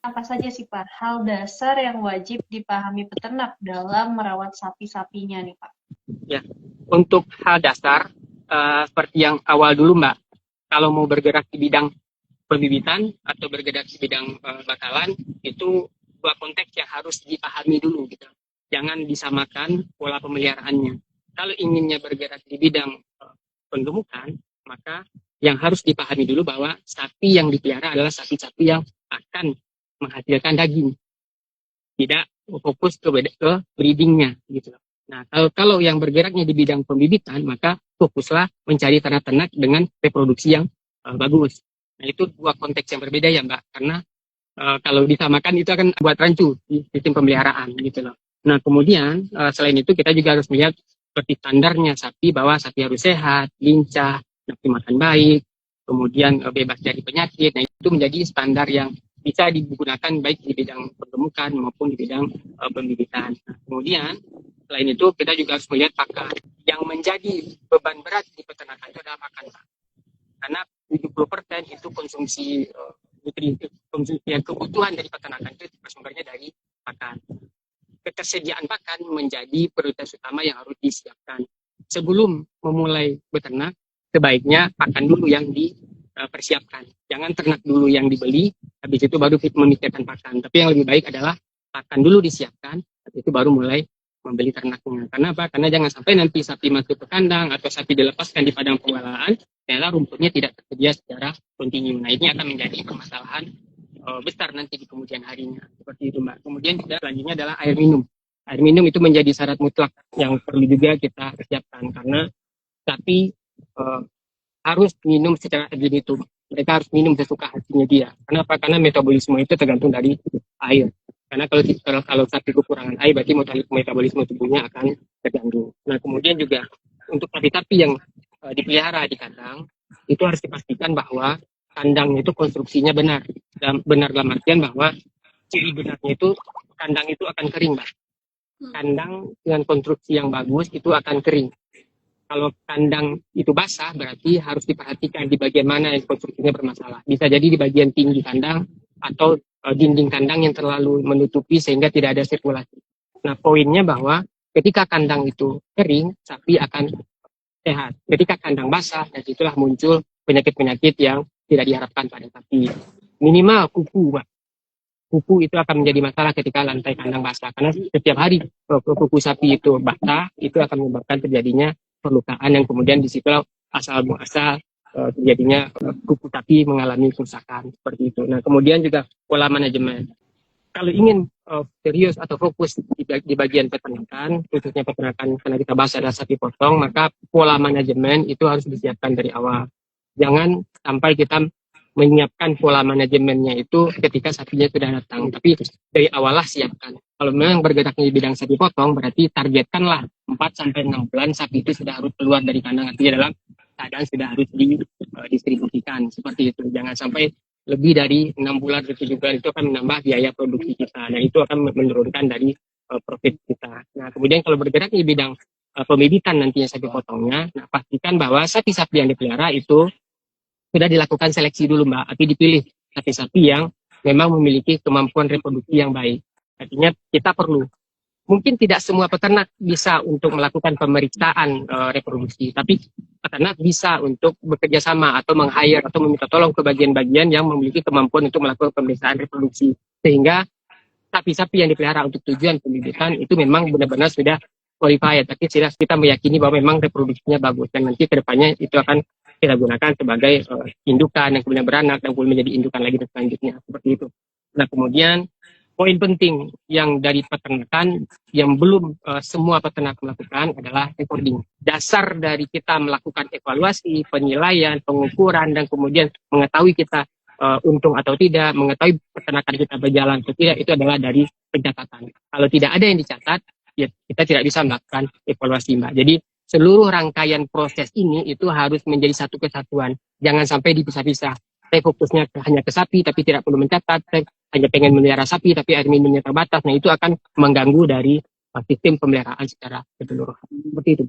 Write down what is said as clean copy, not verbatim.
apa saja sih Pak hal dasar yang wajib dipahami peternak dalam merawat sapi-sapinya nih Pak? Ya, untuk hal dasar seperti yang awal dulu Mbak, kalau mau bergerak di bidang pembibitan atau bergerak di bidang bakalan, itu dua konteks yang harus dipahami dulu gitu. Jangan disamakan pola pemeliharaannya. Kalau inginnya bergerak di bidang penggemukan, maka yang harus dipahami dulu bahwa sapi yang dipelihara adalah sapi-sapi yang akan menghasilkan daging, tidak fokus ke breedingnya gitu. Nah, kalau yang bergeraknya di bidang pembibitan, maka fokuslah mencari ternak-ternak dengan reproduksi yang bagus. Nah, itu dua konteks yang berbeda ya Mbak, karena kalau disamakan itu akan buat rancu di sistem pemeliharaan gitu loh. Nah, kemudian selain itu kita juga harus melihat seperti standarnya sapi, bahwa sapi harus sehat, lincah, nafsu makan baik, kemudian bebas dari penyakit. Nah, itu menjadi standar yang bisa digunakan baik di bidang pergemukan maupun di bidang pembibitan. Nah, kemudian selain itu kita juga harus melihat pakan. Yang menjadi beban berat di peternakan itu adalah pakan, Pak. Karena 70% itu konsumsi yang kebutuhan dari peternakan itu bersumbernya dari pakan. Ketersediaan pakan menjadi prioritas utama yang harus disiapkan. Sebelum memulai beternak, sebaiknya pakan dulu yang dipersiapkan. Jangan ternak dulu yang dibeli, habis itu baru memikirkan pakan. Tapi yang lebih baik adalah pakan dulu disiapkan, habis itu baru mulai membeli ternaknya. Karena apa? Karena jangan sampai nanti sapi masuk ke kandang atau sapi dilepaskan di padang pengolahan, ternyata rumputnya tidak tersedia secara kontinu. Nah, ini akan menjadi permasalahan besar nanti di kemudian harinya. Seperti itu, Mbak. Kemudian juga selanjutnya adalah air minum. Air minum itu menjadi syarat mutlak yang perlu juga kita persiapkan, karena sapi harus minum secara infinitum. Mereka harus minum sesuka hatinya dia. Kenapa? Karena metabolisme itu tergantung dari air. Karena kalau sapi kekurangan air, berarti metabolisme tubuhnya akan terganggu. Nah, kemudian juga untuk sapi-sapi yang dipelihara di kandang, itu harus dipastikan bahwa kandang itu konstruksinya benar. Benar dalam artian bahwa ciri benarnya itu kandang itu akan kering, Mbak. Kandang dengan konstruksi yang bagus itu akan kering. Kalau kandang itu basah, berarti harus diperhatikan di bagian mana yang konstruksinya bermasalah. Bisa jadi di bagian tinggi kandang atau dinding kandang yang terlalu menutupi sehingga tidak ada sirkulasi. Nah, poinnya bahwa ketika kandang itu kering, sapi akan sehat. Ketika kandang basah, dan itulah muncul penyakit-penyakit yang tidak diharapkan pada sapi. Minimal kuku, Pak. Kuku itu akan menjadi masalah ketika lantai kandang basah. Karena setiap hari kuku sapi itu basah, itu akan menyebabkan terjadinya perlukaan yang kemudian di situ asal muasal terjadinya kuku sapi mengalami kerusakan seperti itu. Nah, kemudian juga pola manajemen. Kalau ingin serius atau fokus di bagian peternakan, khususnya peternakan karena kita bahas ada sapi potong, maka pola manajemen itu harus disiapkan dari awal. Jangan sampai kita menyiapkan pola manajemennya itu ketika sapinya sudah datang, tapi dari awal lah siapkan. Kalau memang bergeraknya di bidang sapi potong, berarti targetkanlah 4-6 bulan sapi itu sudah harus keluar dari kandang, artinya dalam keadaan sudah harus didistribusikan seperti itu. Jangan sampai lebih dari 6 bulan atau 7 bulan, itu akan menambah biaya produksi kita, dan itu akan menurunkan dari profit kita. Nah, kemudian kalau bergerak di bidang pembibitan nantinya sapi potongnya, nah pastikan bahwa sapi-sapi yang dipelihara itu sudah dilakukan seleksi dulu, Mbak, tapi dipilih sapi-sapi yang memang memiliki kemampuan reproduksi yang baik. Artinya kita perlu, mungkin tidak semua peternak bisa untuk melakukan pemeriksaan reproduksi, tapi peternak bisa untuk bekerja sama atau meng-hire atau meminta tolong ke bagian-bagian yang memiliki kemampuan untuk melakukan pemeriksaan reproduksi. Sehingga sapi-sapi yang dipelihara untuk tujuan pembibitan itu memang benar-benar sudah qualified, tapi sudah kita meyakini bahwa memang reproduksinya bagus, dan nanti kedepannya itu akan kita gunakan sebagai indukan yang kemudian beranak dan kemudian menjadi indukan lagi dan selanjutnya seperti itu. Nah, kemudian poin penting yang dari peternakan yang belum semua peternak melakukan adalah recording. Dasar dari kita melakukan evaluasi, penilaian, pengukuran, dan kemudian mengetahui kita untung atau tidak, mengetahui peternakan kita berjalan atau tidak, itu adalah dari pencatatan. Kalau tidak ada yang dicatat, ya kita tidak bisa melakukan evaluasi, Mbak. Jadi seluruh rangkaian proses ini itu harus menjadi satu kesatuan. Jangan sampai dipisah-pisah. Saya fokusnya hanya ke sapi, tapi tidak perlu mencatat. Saya hanya pengen melihara sapi, tapi air minumnya terbatas. Nah, itu akan mengganggu dari sistem pemeliharaan secara keseluruhan. Seperti itu.